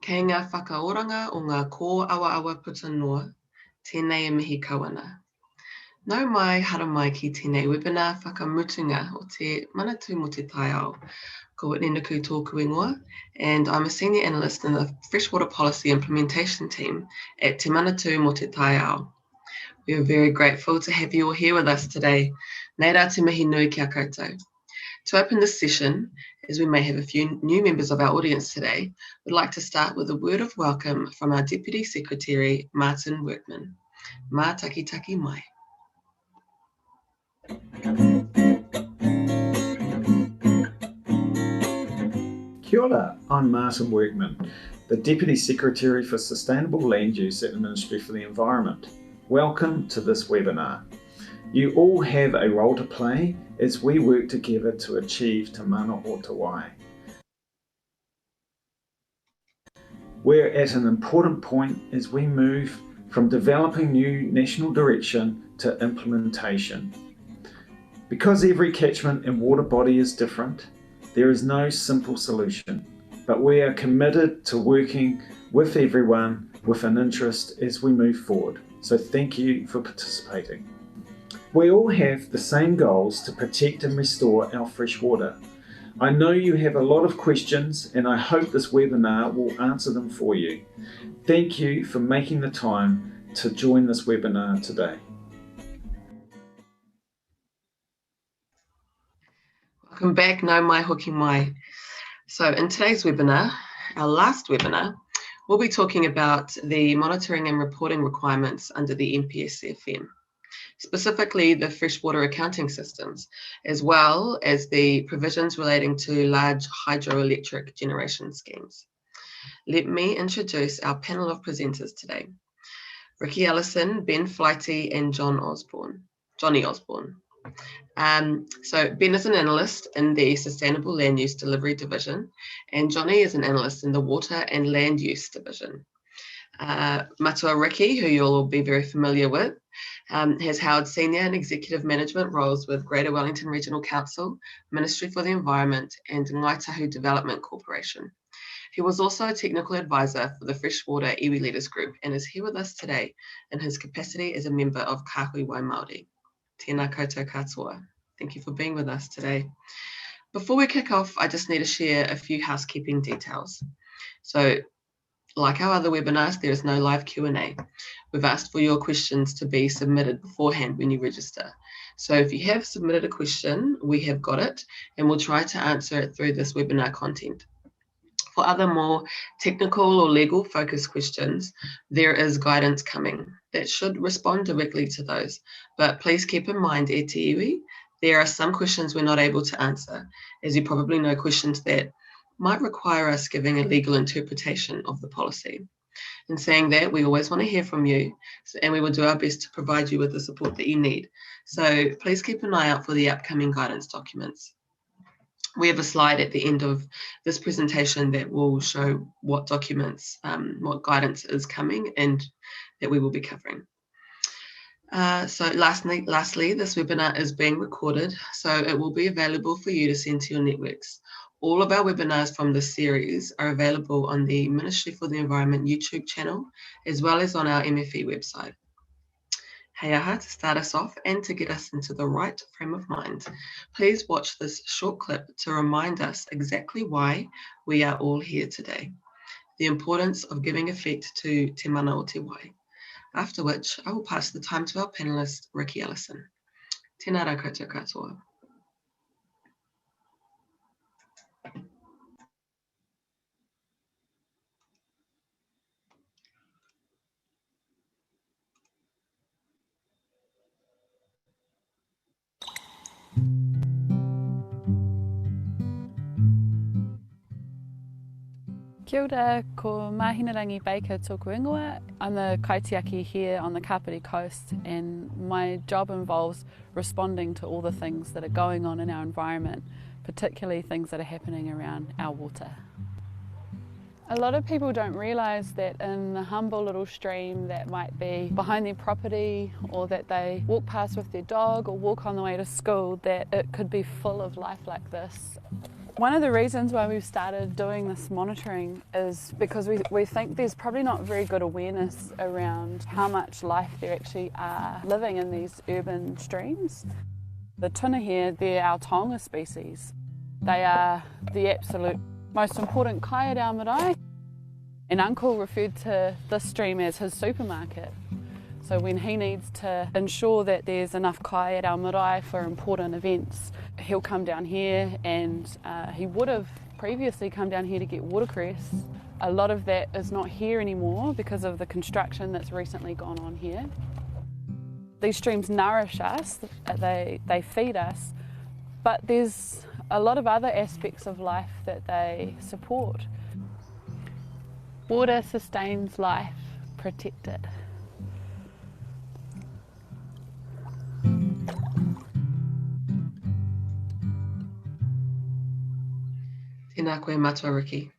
Kei ngā whakaoranga o ngā kō awa puta noa, tēnei e mihi kawana. Nau mai hara mai ki tēnei webinar whakamutunga o te manatū mo te tai ao. Ko Whitney Nuku tōku ingoa, and I'm a senior analyst in the Freshwater Policy Implementation team at Te Manatū mo te tai ao. We are very grateful to have you all here with us today. Nei rā te mihi nui kia koutou. To open this session, as we may have a few new members of our audience today, we'd like to start with a word of welcome from our Deputy Secretary, Martin Workman. Mā taki mai. Kia ora, I'm Martin Workman, the Deputy Secretary for Sustainable Land Use at the Ministry for the Environment. Welcome to this webinar. You all have a role to play as we work together to achieve Te Mana o Te Wai. We're at an important point as we move from developing new national direction to implementation. Because every catchment and water body is different, there is no simple solution, but we are committed to working with everyone with an interest as we move forward. So thank you for participating. We all have the same goals to protect and restore our fresh water. I know you have a lot of questions and I hope this webinar will answer them for you. Thank you for making the time to join this webinar today. Welcome back, nau mai hoki mai. So in today's webinar, our last webinar, we'll be talking about the monitoring and reporting requirements under the NPS CFM. Specifically the freshwater accounting systems, as well as the provisions relating to large hydroelectric generation schemes. Let me introduce our panel of presenters today. Ricky Ellison, Ben Flighty, and Johnny Osborne. So Ben is an analyst in the Sustainable Land Use Delivery Division, and Johnny is an analyst in the Water and Land Use Division. Matua Ricky, who you'll all be very familiar with, has held senior and executive management roles with Greater Wellington Regional Council, Ministry for the Environment, and Ngāi Tahu Development Corporation. He was also a technical advisor for the Freshwater Iwi Leaders Group and is here with us today in his capacity as a member of Kāhui Wai Māori. Tēnā koutou katoa. Thank you for being with us today. Before we kick off, I just need to share a few housekeeping details. So, like our other webinars, there is no live Q&A. We've asked for your questions to be submitted beforehand when you register. So if you have submitted a question, we have got it, and we'll try to answer it through this webinar content. For other more technical or legal focused questions, there is guidance coming that should respond directly to those. But please keep in mind, e te iwi, there are some questions we're not able to answer. As you probably know, questions that might require us giving a legal interpretation of the policy. In saying that, we always want to hear from you, and we will do our best to provide you with the support that you need. So please keep an eye out for the upcoming guidance documents. We have a slide at the end of this presentation that will show what documents, what guidance is coming and that we will be covering. So lastly, this webinar is being recorded, so it will be available for you to send to your networks. All of our webinars from this series are available on the Ministry for the Environment YouTube channel, as well as on our MFE website. Hei aha, to start us off and to get us into the right frame of mind, please watch this short clip to remind us exactly why we are all here today. The importance of giving effect to Te Mana o Te Wai. After which, I will pass the time to our panelist, Ricky Ellison. Tēnā rā koutou katoa. Kia ora, ko Mahinarangi Baker tōku ingoa. I'm a kaitiaki here on the Kapiti Coast, and my job involves responding to all the things that are going on in our environment, particularly things that are happening around our water. A lot of people don't realise that in a humble little stream that might be behind their property, or that they walk past with their dog or walk on the way to school, that it could be full of life like this. One of the reasons why we've started doing this monitoring is because we think there's probably not very good awareness around how much life there actually are living in these urban streams. The tuna here, they're our taonga species. They are the absolute most important kai at our marae. And Uncle referred to this stream as his supermarket. So when he needs to ensure that there's enough kai at our marae for important events, he'll come down here, and he would have previously come down here to get watercress. A lot of that is not here anymore because of the construction that's recently gone on here. These streams nourish us, they feed us, but there's a lot of other aspects of life that they support. Water sustains life, protect it. Tēnā koe matua, Ricky.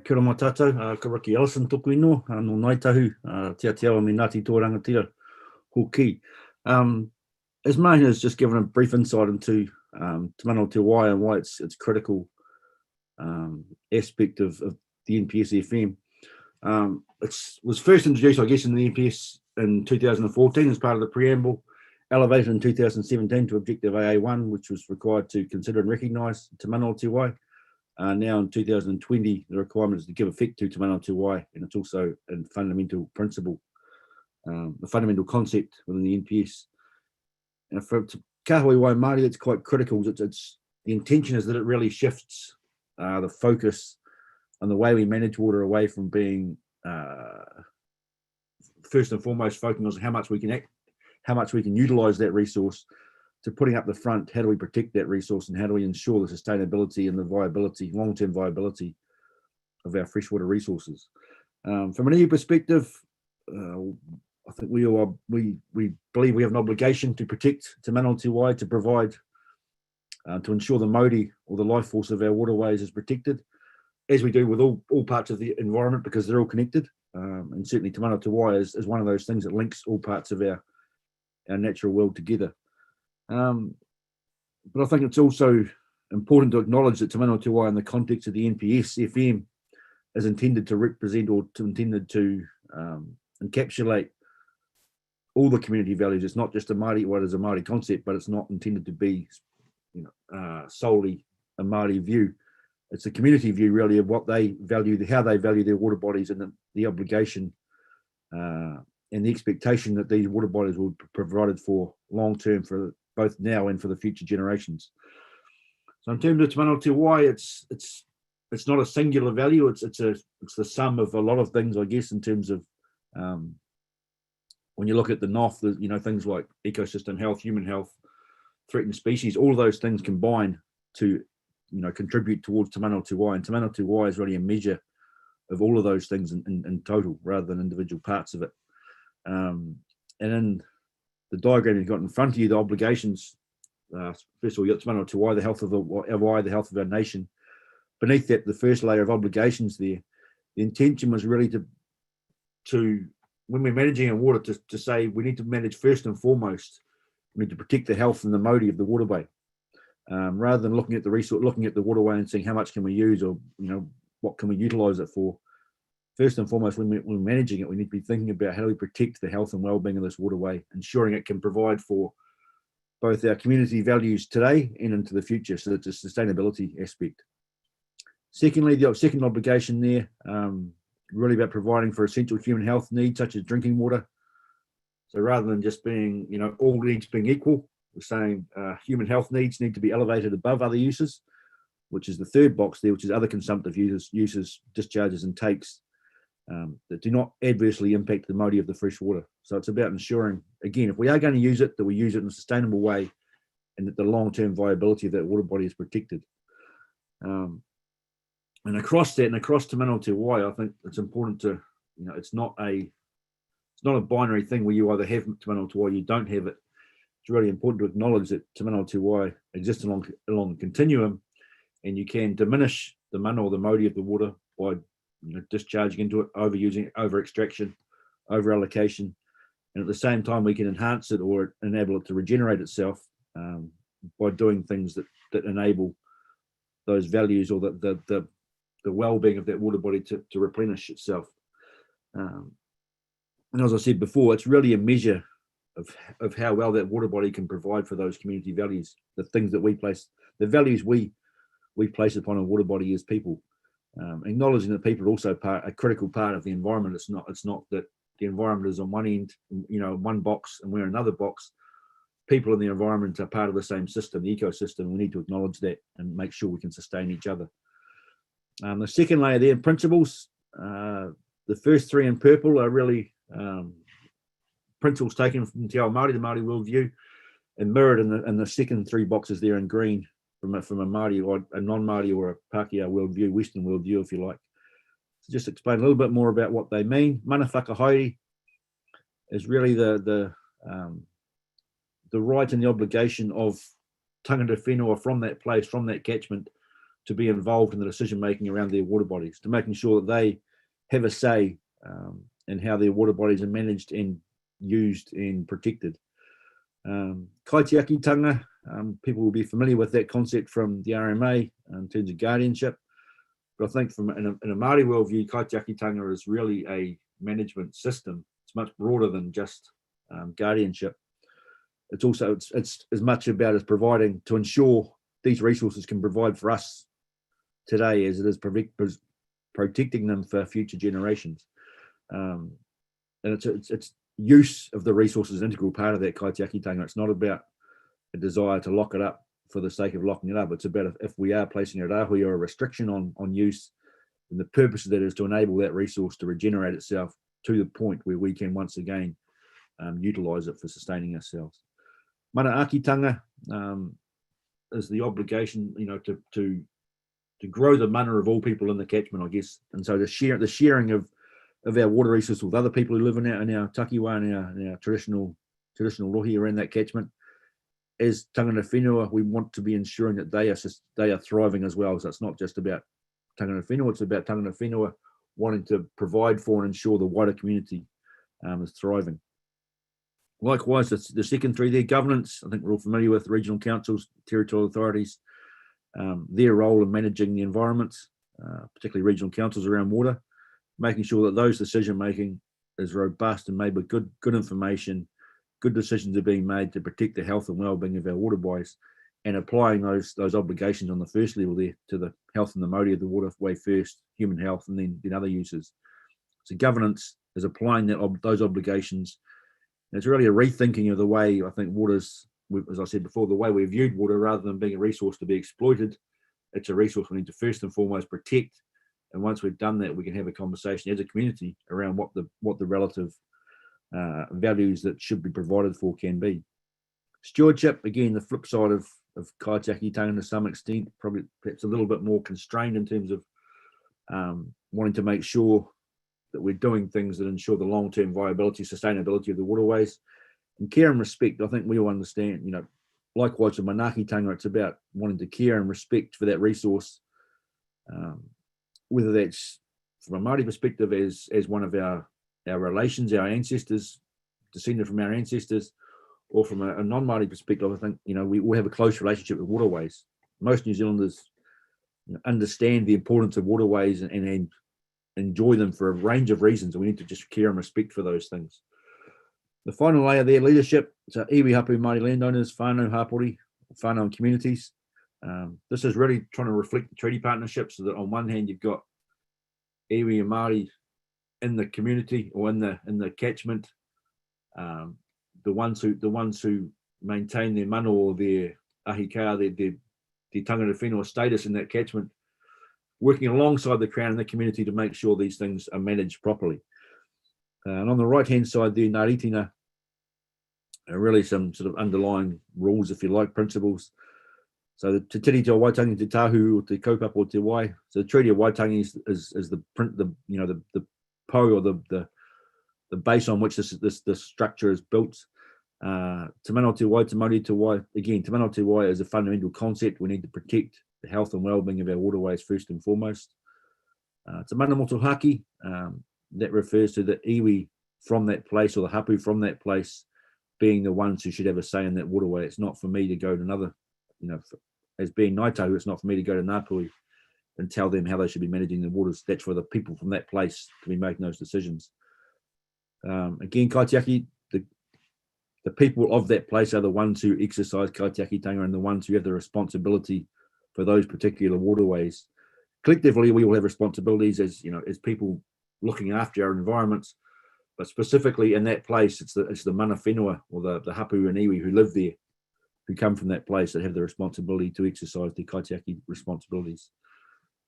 Kia ora mai tātou, ka Ricky Ellison tōku ingoa, no Naitahu, te Aotearoa me Ngāti Tōrangatira hoki. As Mahina has just given a brief insight into Te Mana o Te Wai and why it's critical aspect of the NPS FM. It was first introduced, I guess, in the NPS in 2014 as part of the preamble, elevated in 2017 to Objective AA1, which was required to consider and recognise Te Mana o Te Wai. Now in 2020, the requirement is to give effect to Te Mana o Te Wai, and it's also a fundamental principle, the fundamental concept within the NPS. And for Kahui Wai Māori, it's quite critical. It's the intention is that it really shifts the focus on the way we manage water away from being first and foremost focusing on how much we can utilise that resource, to putting up the front, how do we protect that resource and how do we ensure the sustainability and the viability, long-term viability of our freshwater resources. From an EU perspective, I think we believe we have an obligation to protect Te Mana o Te Wai, to provide, to ensure the mauri or the life force of our waterways is protected, as we do with all parts of the environment, because they're all connected. And certainly Te Mana o Te Wai is one of those things that links all parts of our natural world together. But I think it's also important to acknowledge that Te Mana o Te Wai in the context of the NPS FM is intended to represent or intended to encapsulate all the community values. It's not just a Māori, what is a Māori concept, but it's not intended to be solely a Māori view. It's a community view really of what they value, how they value their water bodies, and the obligation and the expectation that these water bodies will be provided for long term for both now and for the future generations. So in terms of Te Mana o Te Wai, it's not a singular value. It's the sum of a lot of things, I guess, in terms of when you look at the NOF, things like ecosystem health, human health, threatened species, all of those things combine to contribute towards Te Mana o Te Wai. And Te Mana o Te Wai is really a measure of all of those things in total, rather than individual parts of it. And in the diagram you've got in front of you, the obligations, first of all, you've got Te Mana o Te Wai, the health of the health of our nation. Beneath that, the first layer of obligations there, the intention was really to when we're managing our water, to say we need to manage first and foremost, we need to protect the health and the mauri of the waterway, rather than looking at the resource, looking at the waterway and saying how much can we use, or what can we utilise it for. First and foremost, when we're managing it, we need to be thinking about how do we protect the health and well-being of this waterway, ensuring it can provide for both our community values today and into the future. So it's a sustainability aspect. Secondly, the second obligation there, really about providing for essential human health needs such as drinking water. So rather than just being, all needs being equal, we're saying human health needs need to be elevated above other uses, which is the third box there, which is other consumptive uses, discharges and takes that do not adversely impact the mauri of the fresh water. So it's about ensuring, again, if we are going to use it, that we use it in a sustainable way and that the long-term viability of that water body is protected. And across that, and across Te Mana o Te Wai, I think it's important to, it's not a binary thing where you either have Te Mana o Te Wai, you don't have it. It's really important to acknowledge that Te Mana o Te Wai exists along a continuum, and you can diminish the mana or the mauri of the water by discharging into it, overusing it, over extraction, over allocation, and at the same time we can enhance it or enable it to regenerate itself by doing things that enable those values or the well-being of that water body to replenish itself. And as I said before, it's really a measure of how well that water body can provide for those community values, the things that we place, the values we place upon a water body as people. Acknowledging that people are also a critical part of the environment. It's not that the environment is on one end, one box, and we're another box. People in the environment are part of the same system, the ecosystem. We need to acknowledge that and make sure we can sustain each other. The second layer there, principles. The first three in purple are really principles taken from Te Ao Māori, the Māori worldview, and mirrored in the second three boxes there in green from a Māori or a non-Māori or a Pākehā worldview, Western worldview, if you like. So just explain a little bit more about what they mean. Mana whakahaere is really the right and the obligation of tangata whenua from that place, from that catchment, to be involved in the decision making around their water bodies, to making sure that they have a say in how their water bodies are managed and used and protected. Kaitiakitanga, people will be familiar with that concept from the RMA in terms of guardianship. But I think in a Māori worldview, kaitiakitanga is really a management system. It's much broader than just guardianship. It's as much about as providing to ensure these resources can provide for us today as it is protecting them for future generations. And it's use of the resources is an integral part of that kaitiakitanga. It's not about a desire to lock it up for the sake of locking it up. It's about if we are placing a rahui or a restriction on use, and the purpose of that is to enable that resource to regenerate itself to the point where we can once again utilise it for sustaining ourselves. Mana akitanga is the obligation, to grow the mana of all people in the catchment, I guess. And so the sharing of our water resources with other people who live in our takiwa and our traditional rohi around that catchment. As tangata whenua, we want to be ensuring that they are thriving as well. So it's not just about tangata whenua, it's about tangata whenua wanting to provide for and ensure the wider community is thriving. Likewise, the second three there, governance. I think we're all familiar with regional councils, territorial authorities, their role in managing the environment, particularly regional councils around water, making sure that those decision making is robust and made with good information, good decisions are being made to protect the health and well-being of our water bodies, and applying those obligations on the first level there to the health and the modi of the waterway first, human health, and then other uses. So governance is applying those obligations. And it's really a rethinking of the way I think water's, as I said before, the way we viewed water, rather than being a resource to be exploited. It's a resource we need to first and foremost protect. And once we've done that, we can have a conversation as a community around what the relative values that should be provided for can be. Stewardship, again, the flip side of kaitiakitanga to some extent, probably perhaps a little bit more constrained in terms of wanting to make sure that we're doing things that ensure the long-term viability, sustainability of the waterways. And care and respect, I think we all understand, likewise with manaakitanga, it's about wanting to care and respect for that resource, whether that's from a Māori perspective as one of our relations, our ancestors, descended from our ancestors, or from a non-Māori perspective. I think, we all have a close relationship with waterways. Most New Zealanders understand the importance of waterways and enjoy them for a range of reasons, and we need to just care and respect for those things. The final layer there, leadership. So iwi hapu Māori landowners, whānau hapori, whānau and communities. This is really trying to reflect the treaty partnership, so that on one hand you've got iwi and Māori in the community or in the catchment, the ones who maintain their mana or their ahikā, their tangata whenua status in that catchment, working alongside the Crown and the community to make sure these things are managed properly. And on the right-hand side there, Ngāritina, are really some sort of underlying rules, if you like, principles. So the Te Tiri Te Waitangi Te Tahu or Te Kaupapa o Te Wai. So the Treaty of Waitangi is the po or the base on which this structure is built. Te Mana o Te Wai, Te Mauri Te Wai. Again, Te Mana o Te Wai is a fundamental concept. We need to protect the health and well-being of our waterways first and foremost. Te mana motuhaki, that refers to the iwi from that place, or the hapu from that place, being the ones who should have a say in that waterway. It's not for me to go to another, as being Ngaitahu, it's not for me to go to Ngāpuhi and tell them how they should be managing the waters. That's for the people from that place to be making those decisions. Again, kaitiaki, the people of that place are the ones who exercise kaitiakitanga and the ones who have the responsibility for those particular waterways. Collectively, we all have responsibilities as people looking after our environments, but specifically in that place, it's the mana whenua, or the hapu and iwi who live there, who come from that place, that have the responsibility to exercise the kaitiaki responsibilities.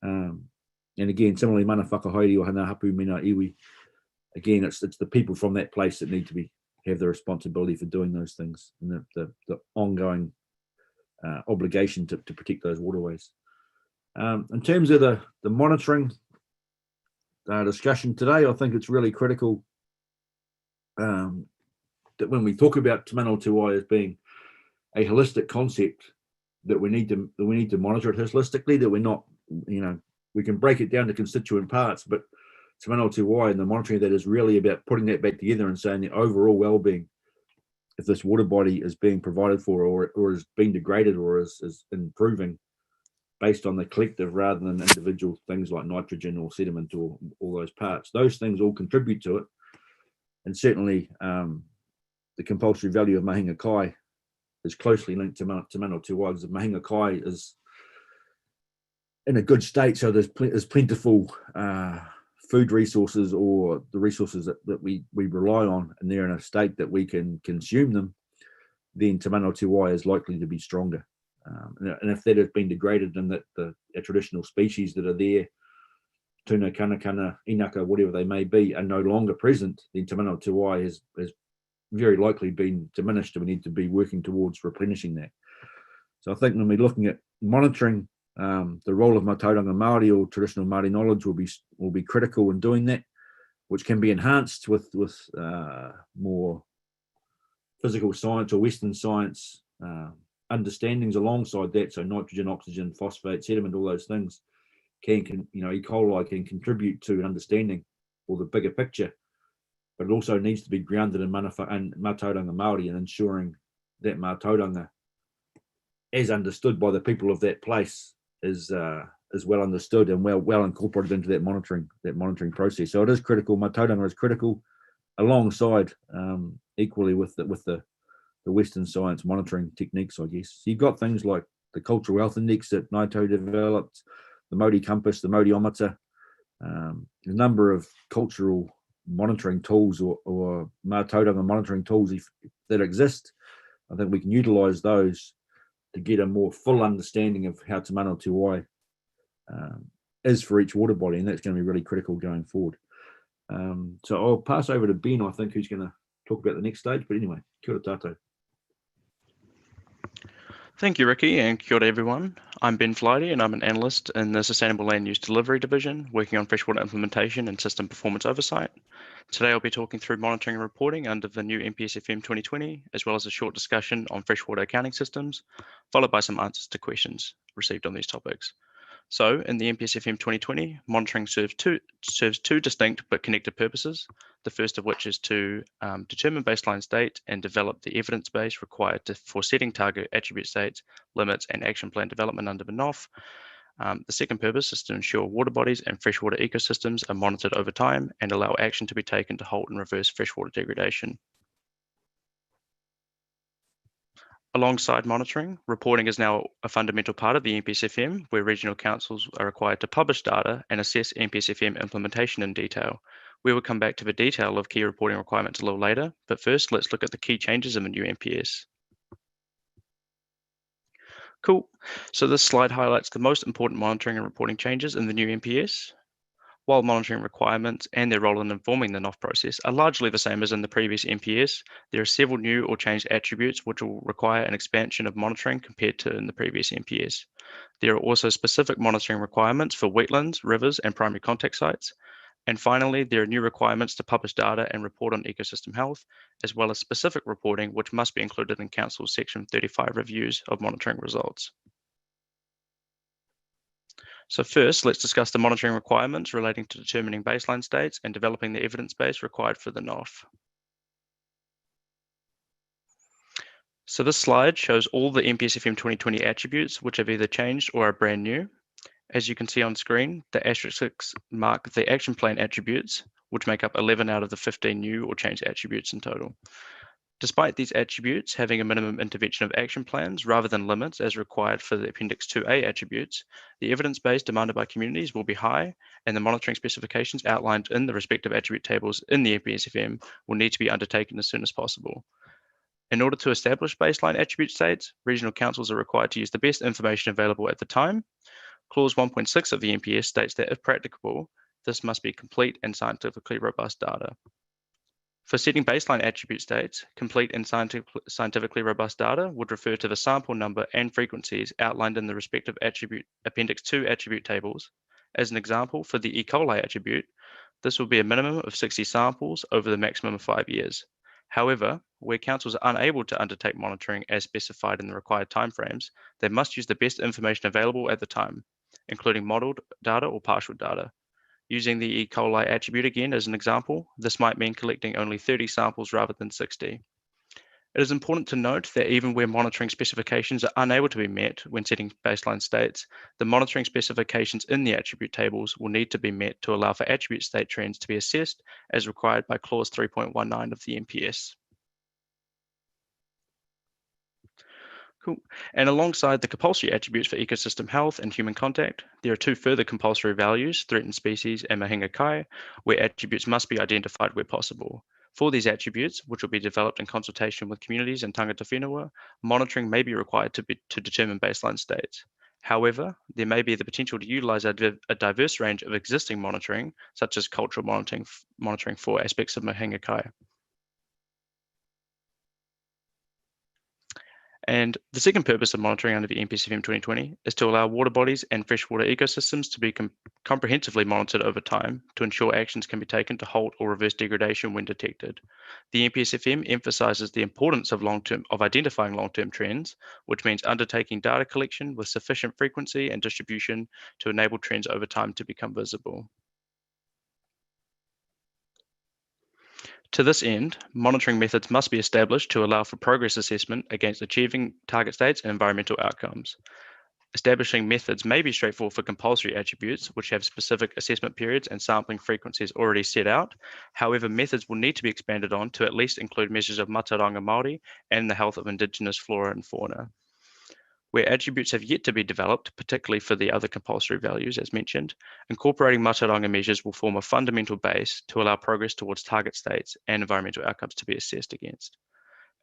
And again, similarly, mana whakahaere o hana hapu mina iwi, again, it's the people from that place that need to have the responsibility for doing those things, and the ongoing obligation to protect those waterways. In terms of the monitoring discussion today, I think it's really critical that when we talk about Te Mana o Te Wai as being a holistic concept, that we need to monitor it holistically, that we're not, we can break it down to constituent parts, but Te Mana o Te Wai and the monitoring of that is really about putting that back together and saying the overall well-being, if this water body is being provided for, or is being degraded, or is improving, based on the collective rather than individual things like nitrogen or sediment or all those parts. Those things all contribute to it. And certainly the compulsory value of mahinga kai is closely linked to Te Mana o Te Wai, because mahinga kai is in a good state, so there's plentiful food resources, or the resources that we rely on, and they're in a state that we can consume them, then Te Mana o Te Wai is likely to be stronger. And if that has been degraded, and that the traditional species that are there, tuna, kanakana, inaka, whatever they may be, are no longer present, then Te Mana o Te Wai has very likely been diminished, and we need to be working towards replenishing that. So I think when we're looking at monitoring, the role of Mātauranga Māori, or traditional Māori knowledge, will be critical in doing that, which can be enhanced with more physical science or Western science understandings alongside that. So nitrogen, oxygen, phosphate, sediment, all those things can E. coli can contribute to understanding or the bigger picture, but it also needs to be grounded in Mātauranga Māori, and ensuring that Mātauranga, as understood by the people of that place, is well understood and well incorporated into that monitoring process. So it is critical. Mātauranga is critical, alongside equally with the Western science monitoring techniques, I guess. So you've got things like the Cultural Health Index that Naito developed, the Māori Compass, the Māori-ometer, a number of cultural monitoring tools or Mātauranga monitoring tools that exist. I think we can utilise those to get a more full understanding of how Te Mana o Te Wai is for each water body, and that's going to be really critical going forward. So I'll pass over to Ben, I think, who's going to talk about the next stage. But anyway, kia ora tātou. Thank you, Ricky, and kia ora everyone. I'm Ben Flighty, and I'm an analyst in the Sustainable Land Use Delivery Division, working on freshwater implementation and system performance oversight. Today I'll be talking through monitoring and reporting under the new NPS FM 2020, as well as a short discussion on freshwater accounting systems, followed by some answers to questions received on these topics. So in the NPS FM 2020, monitoring serves two distinct but connected purposes. The first of which is to determine baseline state and develop the evidence base required for setting target attribute states, limits, and action plan development under the NOF. The second purpose is to ensure water bodies and freshwater ecosystems are monitored over time and allow action to be taken to halt and reverse freshwater degradation. Alongside monitoring, reporting is now a fundamental part of the NPS FM, where regional councils are required to publish data and assess NPS FM implementation in detail. We will come back to the detail of key reporting requirements a little later, but first let's look at the key changes in the new NPS. Cool. So this slide highlights the most important monitoring and reporting changes in the new NPS. While monitoring requirements and their role in informing the NOF process are largely the same as in the previous NPS, there are several new or changed attributes which will require an expansion of monitoring compared to in the previous NPS. There are also specific monitoring requirements for wetlands, rivers, and primary contact sites. And finally, there are new requirements to publish data and report on ecosystem health, as well as specific reporting which must be included in Council's Section 35 reviews of monitoring results. So first, let's discuss the monitoring requirements relating to determining baseline states and developing the evidence base required for the NOF. So this slide shows all the NPS-FM 2020 attributes which have either changed or are brand new. As you can see on screen, the asterisks mark the action plan attributes, which make up 11 out of the 15 new or changed attributes in total. Despite these attributes having a minimum intervention of action plans rather than limits as required for the Appendix 2A attributes, the evidence base demanded by communities will be high, and the monitoring specifications outlined in the respective attribute tables in the NPS-FM will need to be undertaken as soon as possible. In order to establish baseline attribute states, regional councils are required to use the best information available at the time. Clause 1.6 of the NPS states that if practicable, this must be complete and scientifically robust data. For setting baseline attribute states, complete and scientifically robust data would refer to the sample number and frequencies outlined in the respective attribute Appendix 2 attribute tables. As an example, for the E. coli attribute, this will be a minimum of 60 samples over the maximum of 5 years. However, where councils are unable to undertake monitoring as specified in the required timeframes, they must use the best information available at the time, including modelled data or partial data. Using the E. coli attribute again as an example, this might mean collecting only 30 samples rather than 60. It is important to note that even where monitoring specifications are unable to be met when setting baseline states, the monitoring specifications in the attribute tables will need to be met to allow for attribute state trends to be assessed as required by Clause 3.19 of the NPS. Cool. And alongside the compulsory attributes for ecosystem health and human contact, there are two further compulsory values, threatened species and mahinga kai, where attributes must be identified where possible. For these attributes, which will be developed in consultation with communities and tangata whenua, monitoring may be required to determine baseline states. However, there may be the potential to utilise a diverse range of existing monitoring, such as cultural monitoring for aspects of mahinga kai. And the second purpose of monitoring under the NPS-FM 2020 is to allow water bodies and freshwater ecosystems to be comprehensively monitored over time to ensure actions can be taken to halt or reverse degradation when detected. The NPS-FM emphasises the importance of identifying long-term trends, which means undertaking data collection with sufficient frequency and distribution to enable trends over time to become visible. To this end, monitoring methods must be established to allow for progress assessment against achieving target states and environmental outcomes. Establishing methods may be straightforward for compulsory attributes, which have specific assessment periods and sampling frequencies already set out. However, methods will need to be expanded on to at least include measures of Mātauranga Māori and the health of Indigenous flora and fauna. Where attributes have yet to be developed, particularly for the other compulsory values as mentioned, incorporating Mātauranga measures will form a fundamental base to allow progress towards target states and environmental outcomes to be assessed against.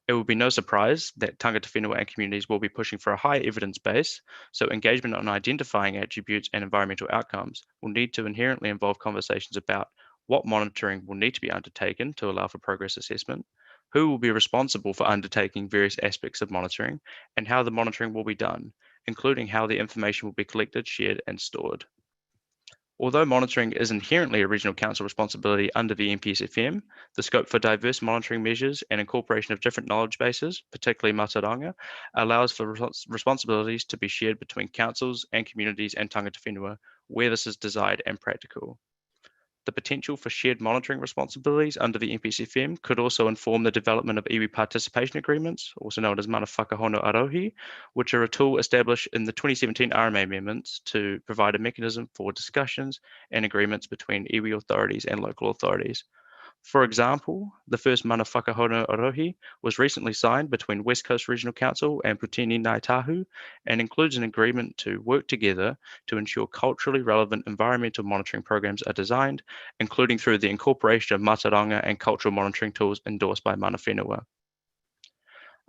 It will be no surprise that tangata whenua and communities will be pushing for a high evidence base, so engagement on identifying attributes and environmental outcomes will need to inherently involve conversations about what monitoring will need to be undertaken to allow for progress assessment, who will be responsible for undertaking various aspects of monitoring, and how the monitoring will be done, including how the information will be collected, shared, and stored. Although monitoring is inherently a regional council responsibility under the NPS-FM, the scope for diverse monitoring measures and incorporation of different knowledge bases, particularly Mātauranga, allows for responsibilities to be shared between councils and communities and tangata whenua where this is desired and practical. The potential for shared monitoring responsibilities under the NPS-FM could also inform the development of iwi participation agreements, also known as mana whakahono arohi, which are a tool established in the 2017 RMA amendments to provide a mechanism for discussions and agreements between iwi authorities and local authorities. For example, the first mana whakahono arohi was recently signed between West Coast Regional Council and Putini Ngāi Tahu and includes an agreement to work together to ensure culturally relevant environmental monitoring programs are designed, including through the incorporation of Mātauranga and cultural monitoring tools endorsed by mana whenua.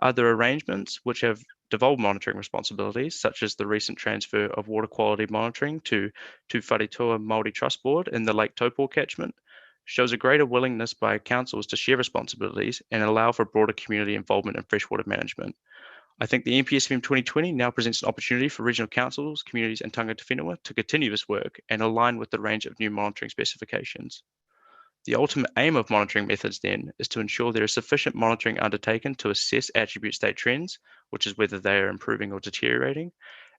Other arrangements which have devolved monitoring responsibilities, such as the recent transfer of water quality monitoring to Wharetoa Māori Trust Board in the Lake Taupo catchment, shows a greater willingness by councils to share responsibilities and allow for broader community involvement in freshwater management. I think the NPS-FM 2020 now presents an opportunity for regional councils, communities and tangata whenua to continue this work and align with the range of new monitoring specifications. The ultimate aim of monitoring methods then is to ensure there is sufficient monitoring undertaken to assess attribute state trends, which is whether they are improving or deteriorating,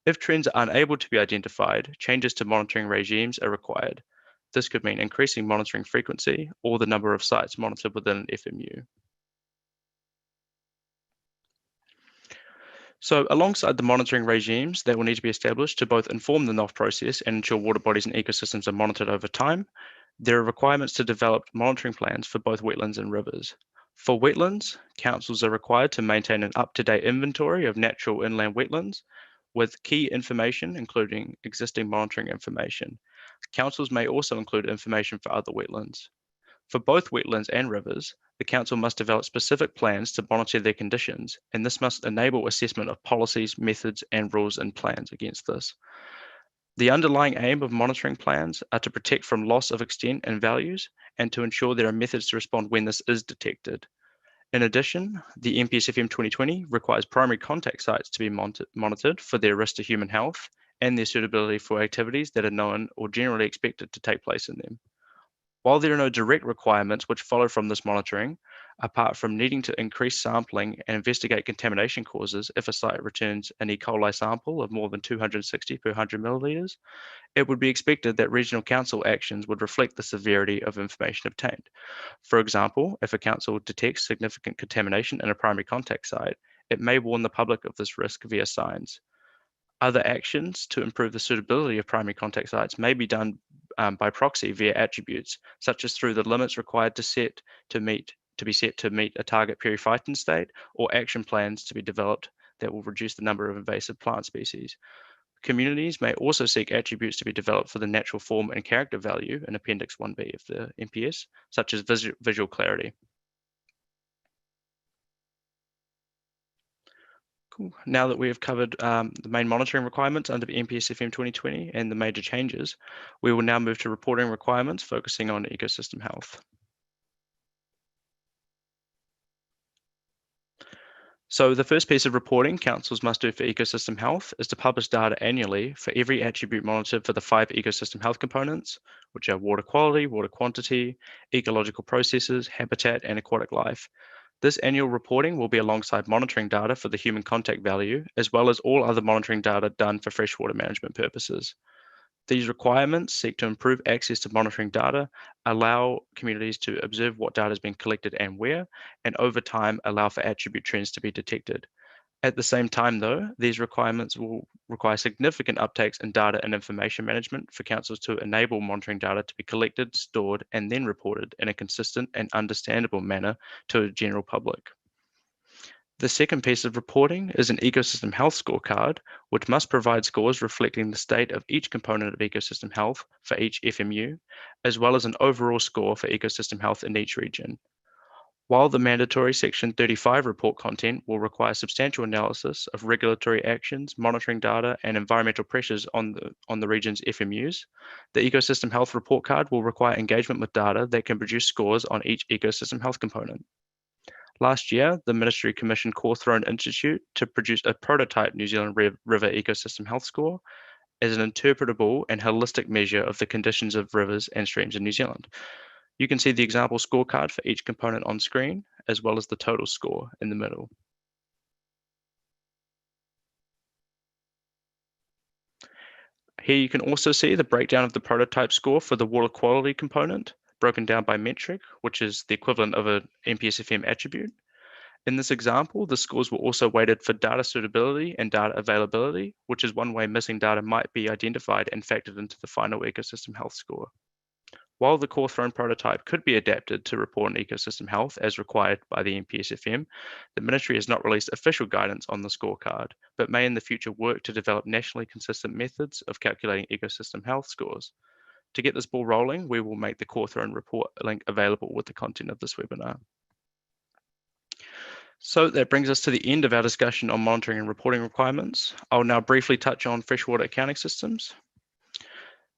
If trends are unable to be identified, changes to monitoring regimes are required. This could mean increasing monitoring frequency or the number of sites monitored within an FMU. So alongside the monitoring regimes that will need to be established to both inform the NOF process and ensure water bodies and ecosystems are monitored over time, there are requirements to develop monitoring plans for both wetlands and rivers. For wetlands, councils are required to maintain an up-to-date inventory of natural inland wetlands with key information, including existing monitoring information. Councils may also include information for other wetlands. For both wetlands and rivers, the Council must develop specific plans to monitor their conditions, and this must enable assessment of policies, methods, and rules and plans against this. The underlying aim of monitoring plans are to protect from loss of extent and values, and to ensure there are methods to respond when this is detected. In addition, the NPS-FM 2020 requires primary contact sites to be monitored for their risk to human health and their suitability for activities that are known or generally expected to take place in them. While there are no direct requirements which follow from this monitoring, apart from needing to increase sampling and investigate contamination causes if a site returns an E. coli sample of more than 260 per 100 millilitres, it would be expected that regional council actions would reflect the severity of information obtained. For example, if a council detects significant contamination in a primary contact site, it may warn the public of this risk via signs. Other actions to improve the suitability of primary contact sites may be done by proxy via attributes, such as through the limits required to meet a target periphyton state, or action plans to be developed that will reduce the number of invasive plant species. Communities may also seek attributes to be developed for the natural form and character value in Appendix 1B of the NPS, such as visual clarity. Cool. Now that we have covered the main monitoring requirements under the NPS-FM 2020 and the major changes, we will now move to reporting requirements focusing on ecosystem health. So the first piece of reporting councils must do for ecosystem health is to publish data annually for every attribute monitored for the 5 ecosystem health components, which are water quality, water quantity, ecological processes, habitat, and aquatic life. This annual reporting will be alongside monitoring data for the human contact value, as well as all other monitoring data done for freshwater management purposes. These requirements seek to improve access to monitoring data, allow communities to observe what data is being collected and where, and over time allow for attribute trends to be detected. At the same time, though, these requirements will require significant uptakes in data and information management for councils to enable monitoring data to be collected, stored, and then reported in a consistent and understandable manner to the general public. The second piece of reporting is an ecosystem health scorecard, which must provide scores reflecting the state of each component of ecosystem health for each FMU, as well as an overall score for ecosystem health in each region. While the mandatory Section 35 report content will require substantial analysis of regulatory actions, monitoring data, and environmental pressures on the region's FMUs, the ecosystem health report card will require engagement with data that can produce scores on each ecosystem health component. Last year, the Ministry commissioned Cawthron Institute to produce a prototype New Zealand River Ecosystem Health Score as an interpretable and holistic measure of the conditions of rivers and streams in New Zealand. You can see the example scorecard for each component on screen, as well as the total score in the middle. Here you can also see the breakdown of the prototype score for the water quality component, broken down by metric, which is the equivalent of an NPS-FM attribute. In this example, the scores were also weighted for data suitability and data availability, which is one way missing data might be identified and factored into the final ecosystem health score. While the Cawthron prototype could be adapted to report on ecosystem health as required by the NPS-FM, the Ministry has not released official guidance on the scorecard, but may in the future work to develop nationally consistent methods of calculating ecosystem health scores. To get this ball rolling, we will make the Cawthron report link available with the content of this webinar. So that brings us to the end of our discussion on monitoring and reporting requirements. I'll now briefly touch on freshwater accounting systems.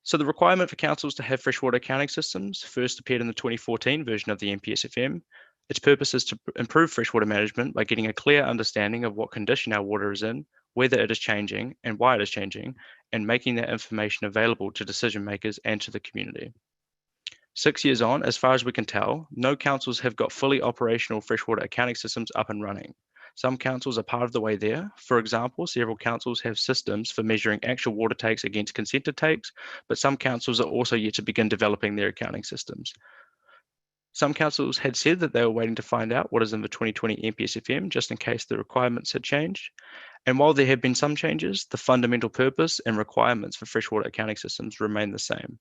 So the requirement for councils to have freshwater accounting systems first appeared in the 2014 version of the NPS-FM. Its purpose is to improve freshwater management by getting a clear understanding of what condition our water is in, whether it is changing and why it is changing, and making that information available to decision makers and to the community. 6 years on, as far as we can tell, no councils have got fully operational freshwater accounting systems up and running. Some councils are part of the way there. For example, several councils have systems for measuring actual water takes against consented takes, but some councils are also yet to begin developing their accounting systems. Some councils had said that they were waiting to find out what is in the 2020 NPS just in case the requirements had changed. And while there have been some changes, the fundamental purpose and requirements for freshwater accounting systems remain the same.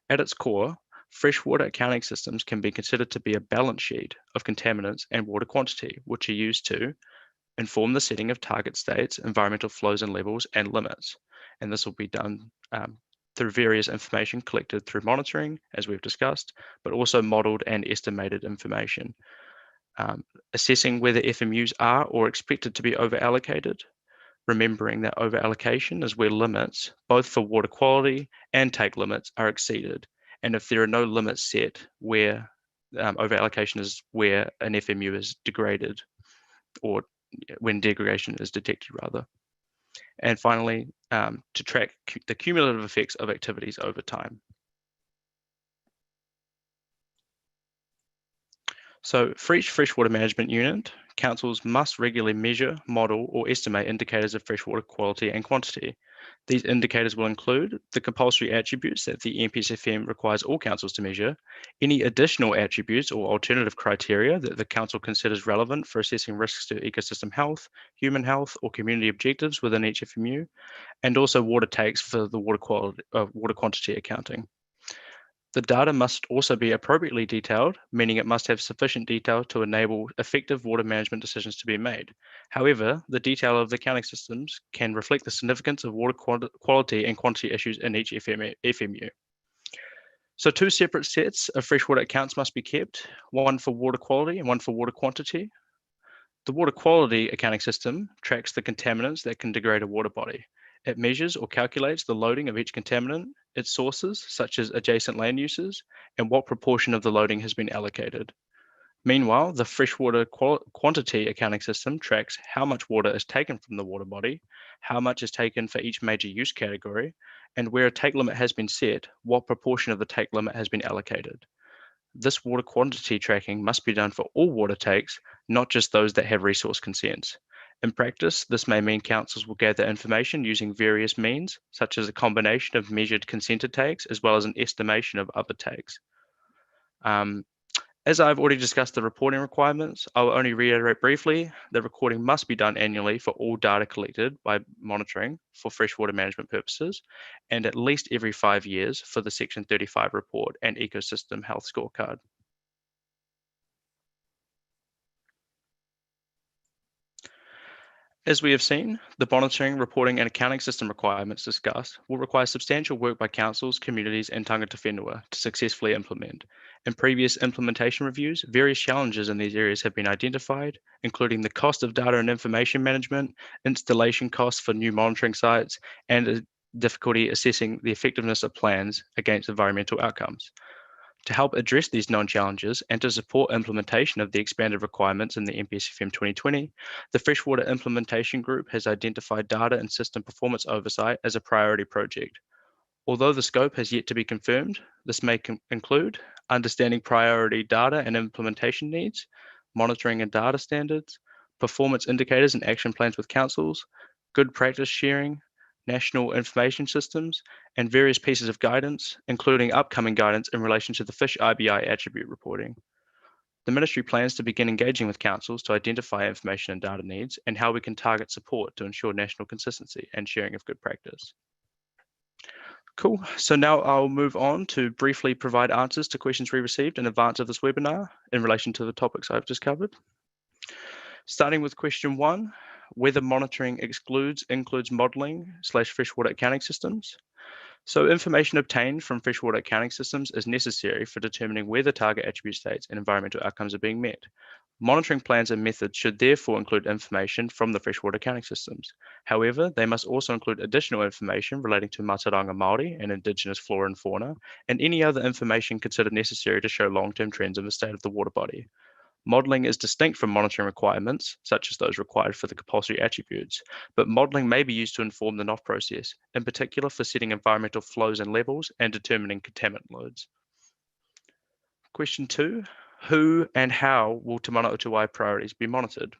At its core, freshwater accounting systems can be considered to be a balance sheet of contaminants and water quantity, which are used to inform the setting of target states, environmental flows and levels, and limits. And this will be done through various information collected through monitoring, as we've discussed, but also modeled and estimated information. Assessing whether FMUs are or expected to be over-allocated, remembering that over-allocation is where limits, both for water quality and take limits, are exceeded. And if there are no limits set, where over-allocation is where an FMU is degraded, or when degradation is detected, rather. And finally, to track the cumulative effects of activities over time. So for each freshwater management unit, councils must regularly measure, model, or estimate indicators of freshwater quality and quantity. These indicators will include the compulsory attributes that the NPS requires all councils to measure, any additional attributes or alternative criteria that the council considers relevant for assessing risks to ecosystem health, human health, or community objectives within each FMU, and also water takes for the water quantity accounting. The data must also be appropriately detailed, meaning it must have sufficient detail to enable effective water management decisions to be made. However, the detail of the accounting systems can reflect the significance of water quality and quantity issues in each FMU. So 2 separate sets of freshwater accounts must be kept, one for water quality and one for water quantity. The water quality accounting system tracks the contaminants that can degrade a water body. It measures or calculates the loading of each contaminant, its sources, such as adjacent land uses, and what proportion of the loading has been allocated. Meanwhile, the freshwater quantity accounting system tracks how much water is taken from the water body, how much is taken for each major use category, and where a take limit has been set, what proportion of the take limit has been allocated. This water quantity tracking must be done for all water takes, not just those that have resource consents. In practice, this may mean councils will gather information using various means, such as a combination of measured consented takes as well as an estimation of other takes. As I've already discussed the reporting requirements, I will only reiterate briefly that recording must be done annually for all data collected by monitoring for freshwater management purposes, and at least every 5 years for the Section 35 report and ecosystem health scorecard. As we have seen, the monitoring, reporting, and accounting system requirements discussed will require substantial work by councils, communities, and tangata whenua to successfully implement. In previous implementation reviews, various challenges in these areas have been identified, including the cost of data and information management, installation costs for new monitoring sites, and difficulty assessing the effectiveness of plans against environmental outcomes. To help address these known challenges and to support implementation of the expanded requirements in the NPS 2020, the Freshwater Implementation Group has identified data and system performance oversight as a priority project. Although the scope has yet to be confirmed, this may include understanding priority data and implementation needs, monitoring and data standards, performance indicators and action plans with councils, good practice sharing, national information systems, and various pieces of guidance, including upcoming guidance in relation to the fish IBI attribute reporting. The ministry plans to begin engaging with councils to identify information and data needs and how we can target support to ensure national consistency and sharing of good practice. Cool, so now I'll move on to briefly provide answers to questions we received in advance of this webinar in relation to the topics I've just covered. Starting with question 1, whether monitoring includes modelling / freshwater accounting systems. So information obtained from freshwater accounting systems is necessary for determining whether target attribute states and environmental outcomes are being met. Monitoring plans and methods should therefore include information from the freshwater accounting systems. However, they must also include additional information relating to Mātauranga Māori and Indigenous flora and fauna, and any other information considered necessary to show long-term trends in the state of the water body. Modelling is distinct from monitoring requirements, such as those required for the compulsory attributes, but modelling may be used to inform the NOF process, in particular for setting environmental flows and levels and determining contaminant loads. Question 2, who and how will Te Mana Utuwai priorities be monitored?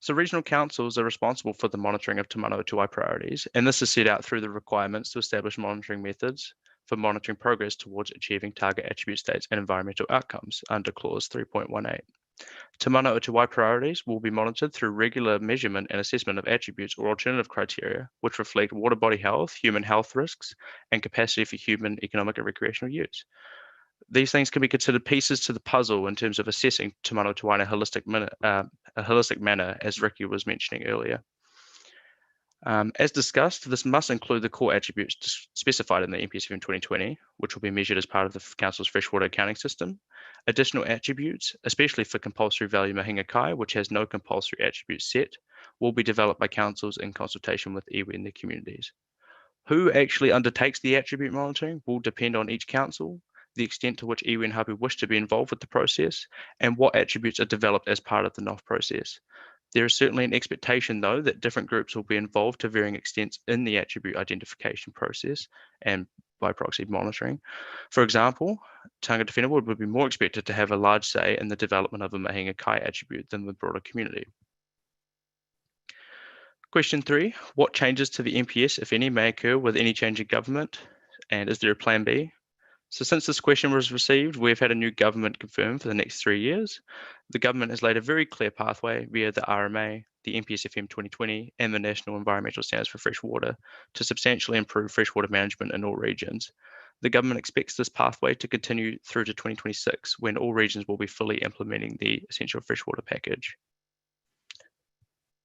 So regional councils are responsible for the monitoring of Te Mana o Tuai priorities, and this is set out through the requirements to establish monitoring methods for monitoring progress towards achieving target attribute states and environmental outcomes under clause 3.18. Te Mana o Tuai priorities will be monitored through regular measurement and assessment of attributes or alternative criteria which reflect water body health, human health risks, and capacity for human, economic, and recreational use. These things can be considered pieces to the puzzle in terms of assessing Te Mana o Tuai in a holistic manner, as Ricky was mentioning earlier. As discussed, this must include the core attributes specified in the NPS 2020, which will be measured as part of the Council's freshwater accounting system. Additional attributes, especially for compulsory value mahinga kai, which has no compulsory attribute set, will be developed by councils in consultation with iwi and their communities. Who actually undertakes the attribute monitoring will depend on each council, the extent to which iwi and hapu wish to be involved with the process, and what attributes are developed as part of the NOF process. There is certainly an expectation, though, that different groups will be involved to varying extents in the attribute identification process and by proxy monitoring. For example, tangata whenua would be more expected to have a large say in the development of a mahinga kai attribute than the broader community. Question 3, what changes to the NPS, if any, may occur with any change in government, and is there a plan B? So since this question was received, we've had a new government confirmed for the next 3 years. The government has laid a very clear pathway via the RMA, the NPS FM 2020, and the National Environmental Standards for Freshwater to substantially improve freshwater management in all regions. The government expects this pathway to continue through to 2026, when all regions will be fully implementing the Essential Freshwater Package.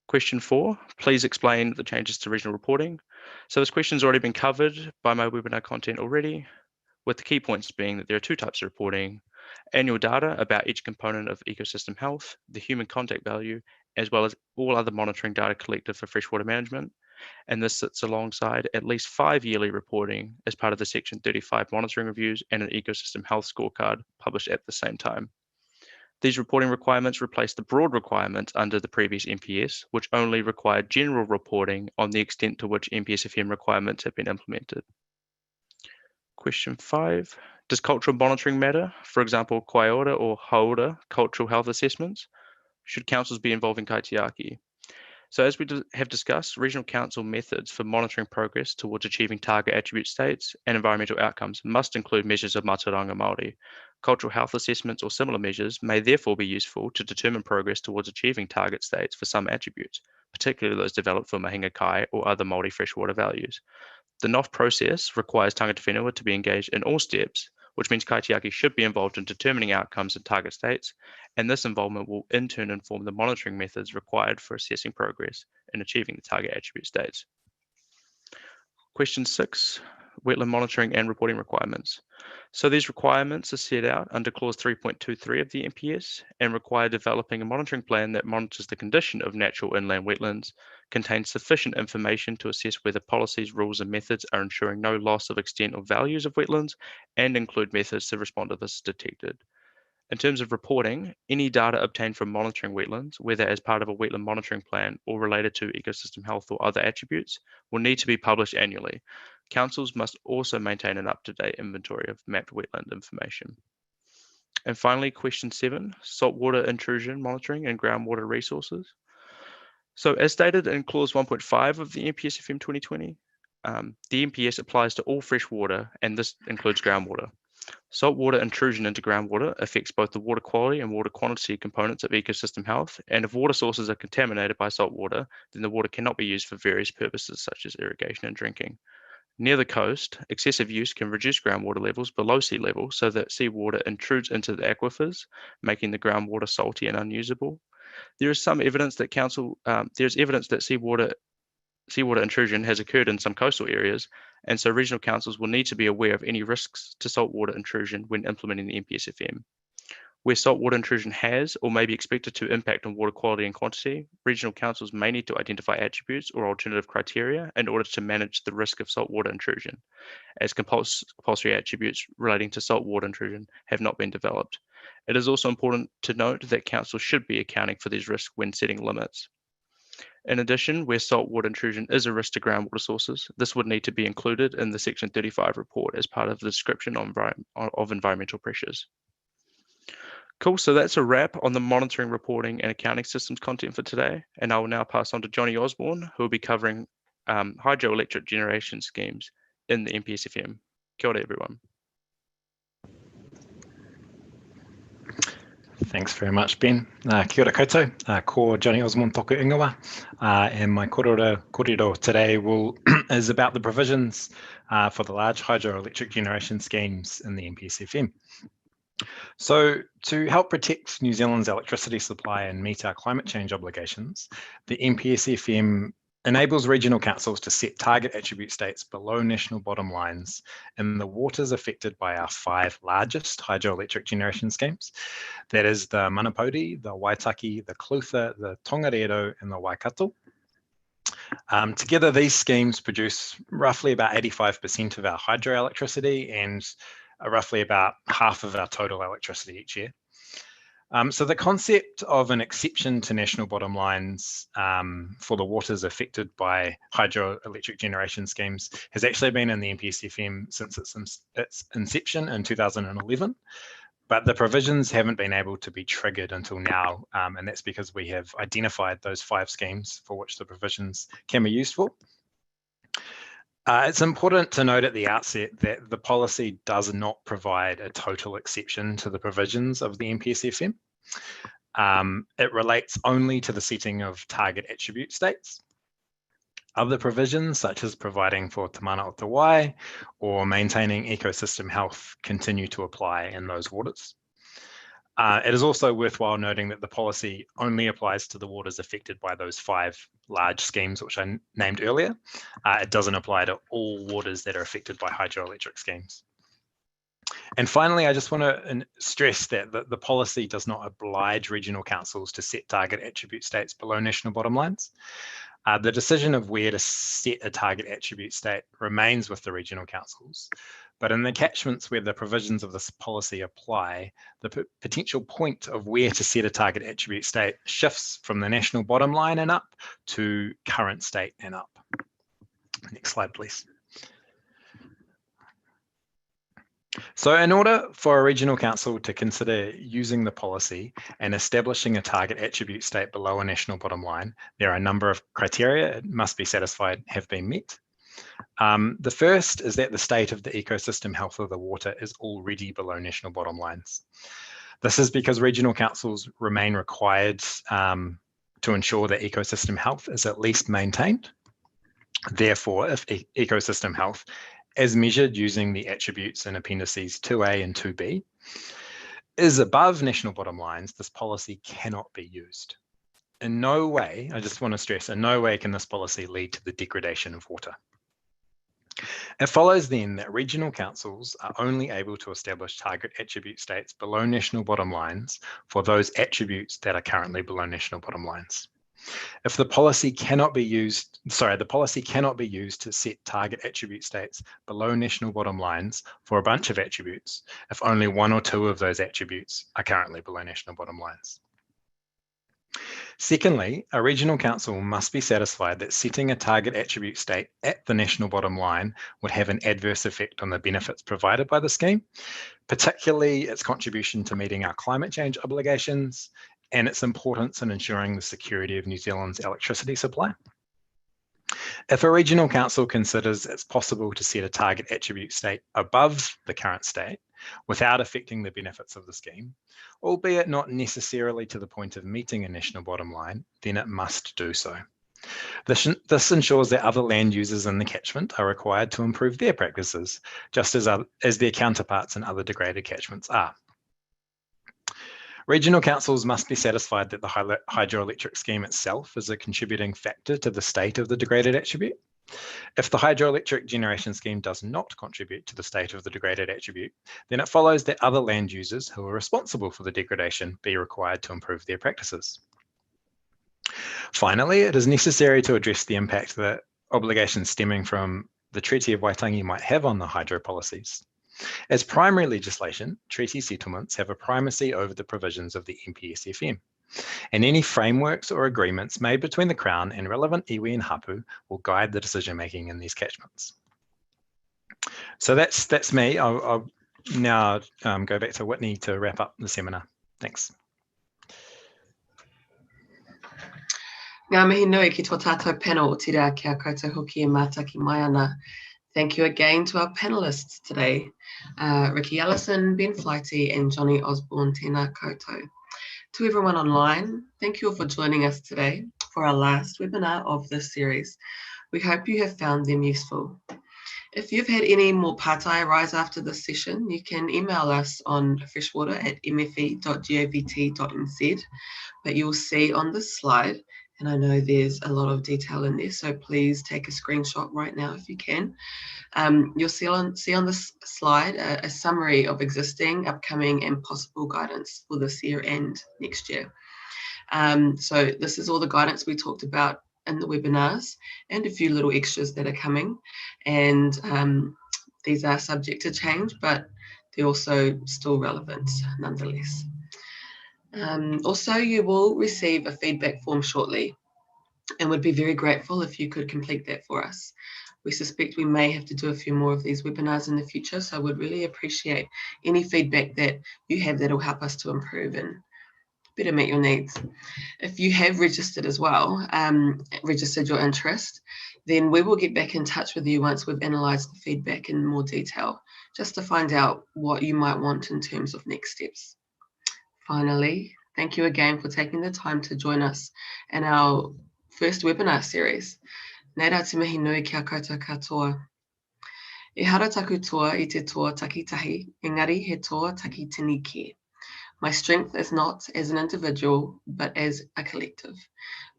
Question 4, please explain the changes to regional reporting. So this question's already been covered by my webinar content already, with the key points being that there are 2 types of reporting: annual data about each component of ecosystem health, the human contact value, as well as all other monitoring data collected for freshwater management. And this sits alongside at least 5 yearly reporting as part of the Section 35 monitoring reviews and an ecosystem health scorecard published at the same time. These reporting requirements replace the broad requirements under the previous NPS, which only required general reporting on the extent to which NPS FM requirements have been implemented. Question 5, does cultural monitoring matter? For example, Kaiora or Haora cultural health assessments? Should councils be involving kaitiaki? So as we have discussed, regional council methods for monitoring progress towards achieving target attribute states and environmental outcomes must include measures of mātauranga Māori. Cultural health assessments or similar measures may therefore be useful to determine progress towards achieving target states for some attributes, particularly those developed for mahinga kai or other Māori freshwater values. The NOF process requires tangata whenua to be engaged in all steps, which means kaitiaki should be involved in determining outcomes and target states, and this involvement will in turn inform the monitoring methods required for assessing progress in achieving the target attribute states. Question 6, wetland monitoring and reporting requirements. So these requirements are set out under clause 3.23 of the NPS and require developing a monitoring plan that monitors the condition of natural inland wetlands, contains sufficient information to assess whether policies, rules, and methods are ensuring no loss of extent or values of wetlands, and include methods to respond if this is detected. In terms of reporting, any data obtained from monitoring wetlands, whether as part of a wetland monitoring plan or related to ecosystem health or other attributes, will need to be published annually. Councils must also maintain an up-to-date inventory of mapped wetland information. And finally, question 7, saltwater intrusion monitoring and groundwater resources. So as stated in clause 1.5 of the NPS FM 2020, the NPS applies to all fresh water, and this includes groundwater. Saltwater intrusion into groundwater affects both the water quality and water quantity components of ecosystem health, and if water sources are contaminated by saltwater, then the water cannot be used for various purposes such as irrigation and drinking. Near the coast, excessive use can reduce groundwater levels below sea level so that seawater intrudes into the aquifers, making the groundwater salty and unusable. There is some evidence that seawater intrusion has occurred in some coastal areas, and so regional councils will need to be aware of any risks to saltwater intrusion when implementing the NPS FM. Where saltwater intrusion has or may be expected to impact on water quality and quantity, regional councils may need to identify attributes or alternative criteria in order to manage the risk of saltwater intrusion, as compulsory attributes relating to saltwater intrusion have not been developed. It is also important to note that councils should be accounting for these risks when setting limits. In addition, where saltwater intrusion is a risk to groundwater sources, this would need to be included in the Section 35 report as part of the description of environmental pressures. Cool, so that's a wrap on the monitoring, reporting and accounting systems content for today. And I will now pass on to Johnny Osborne, who will be covering hydroelectric generation schemes in the NPSFM. Kia ora, everyone. Thanks very much, Ben. Kia ora koutou, ko Johnny Osborne toku ingoa, and my kōrero today is about the provisions for the large hydroelectric generation schemes in the NPSFM. So to help protect New Zealand's electricity supply and meet our climate change obligations, the NPSFM enables regional councils to set target attribute states below national bottom lines in the waters affected by our 5 largest hydroelectric generation schemes. That is the Manapōuri, the Waitaki, the Clutha, the Tongariro and the Waikato. Together, these schemes produce roughly about 85% of our hydroelectricity and roughly about half of our total electricity each year. So the concept of an exception to national bottom lines for the waters affected by hydroelectric generation schemes has actually been in the NPSFM since its inception in 2011, but the provisions haven't been able to be triggered until now, and that's because we have identified those 5 schemes for which the provisions can be used for. It's important to note at the outset that the policy does not provide a total exception to the provisions of the NPSFM. It relates only to the setting of target attribute states. Other provisions, such as providing for te mana o te wai or maintaining ecosystem health, continue to apply in those waters. It is also worthwhile noting that the policy only applies to the waters affected by those 5 large schemes, which I named earlier. It doesn't apply to all waters that are affected by hydroelectric schemes. And finally, I just want to stress that the policy does not oblige regional councils to set target attribute states below national bottom lines. The decision of where to set a target attribute state remains with the regional councils. But in the catchments where the provisions of this policy apply, the potential point of where to set a target attribute state shifts from the national bottom line and up to current state and up. Next slide, please. So in order for a regional council to consider using the policy and establishing a target attribute state below a national bottom line, there are a number of criteria it must be satisfied have been met. The first is that the state of the ecosystem health of the water is already below national bottom lines. This is because regional councils remain required to ensure that ecosystem health is at least maintained. Therefore, if ecosystem health, as measured using the attributes in appendices 2A and 2B, is above national bottom lines, this policy cannot be used. In no way, I just want to stress, in no way can this policy lead to the degradation of water. It follows then that regional councils are only able to establish target attribute states below national bottom lines for those attributes that are currently below national bottom lines. If the policy cannot be used, the policy cannot be used to set target attribute states below national bottom lines for a bunch of attributes if only 1 or 2 of those attributes are currently below national bottom lines. Secondly, a regional council must be satisfied that setting a target attribute state at the national bottom line would have an adverse effect on the benefits provided by the scheme, particularly its contribution to meeting our climate change obligations and its importance in ensuring the security of New Zealand's electricity supply. If a regional council considers it's possible to set a target attribute state above the current state without affecting the benefits of the scheme, albeit not necessarily to the point of meeting a national bottom line, then it must do so. This ensures that other land users in the catchment are required to improve their practices, just as their counterparts in other degraded catchments are. Regional councils must be satisfied that the hydroelectric scheme itself is a contributing factor to the state of the degraded attribute. If the hydroelectric generation scheme does not contribute to the state of the degraded attribute, then it follows that other land users who are responsible for the degradation be required to improve their practices. Finally, it is necessary to address the impact that obligations stemming from the Treaty of Waitangi might have on the hydro policies. As primary legislation, treaty settlements have a primacy over the provisions of the NPSFM, and any frameworks or agreements made between the Crown and relevant iwi and hapu will guide the decision-making in these catchments. So that's me. I'll now go back to Whitney to wrap up the seminar. Thanks. Ngā mihi nui ki tō tātou panel o tira kia koutou hoki e mātaki mai ana. Thank you again to our panelists today, Ricky Ellison, Ben Flighty, and Johnny Osborne, tēnā koutou. To everyone online, thank you all for joining us today for our last webinar of this series. We hope you have found them useful. If you've had any more pātai arise after this session, you can email us on freshwater@mfe.govt.nz, but you'll see on this slide, and I know there's a lot of detail in there, so please take a screenshot right now if you can. You'll see on this slide a summary of existing, upcoming and possible guidance for this year and next year. So this is all the guidance we talked about in the webinars and a few little extras that are coming. And these are subject to change, but they're also still relevant nonetheless. Also, you will receive a feedback form shortly and would be very grateful if you could complete that for us. We suspect we may have to do a few more of these webinars in the future, so I would really appreciate any feedback that you have that will help us to improve and better meet your needs. If you have registered as well, registered your interest, then we will get back in touch with you once we've analysed the feedback in more detail, just to find out what you might want in terms of next steps. Finally, thank you again for taking the time to join us in our first webinar series. Nei rā te mihi nui kia koutou katoa. E hara taku toa I te toa takitahi, engari he toa taki tini ki. My strength is not as an individual, but as a collective.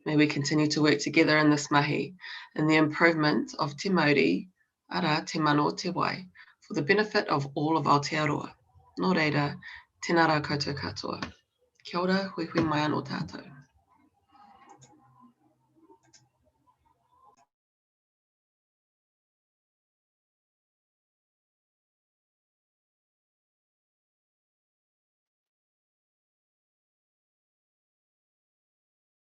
May we continue to work together in this mahi, in the improvement of te Māori, ara te mano te wai, for the benefit of all of Aotearoa. Nō reira, tēnā rā koutou katoa. Kia ora, hui hui mai anō tātou.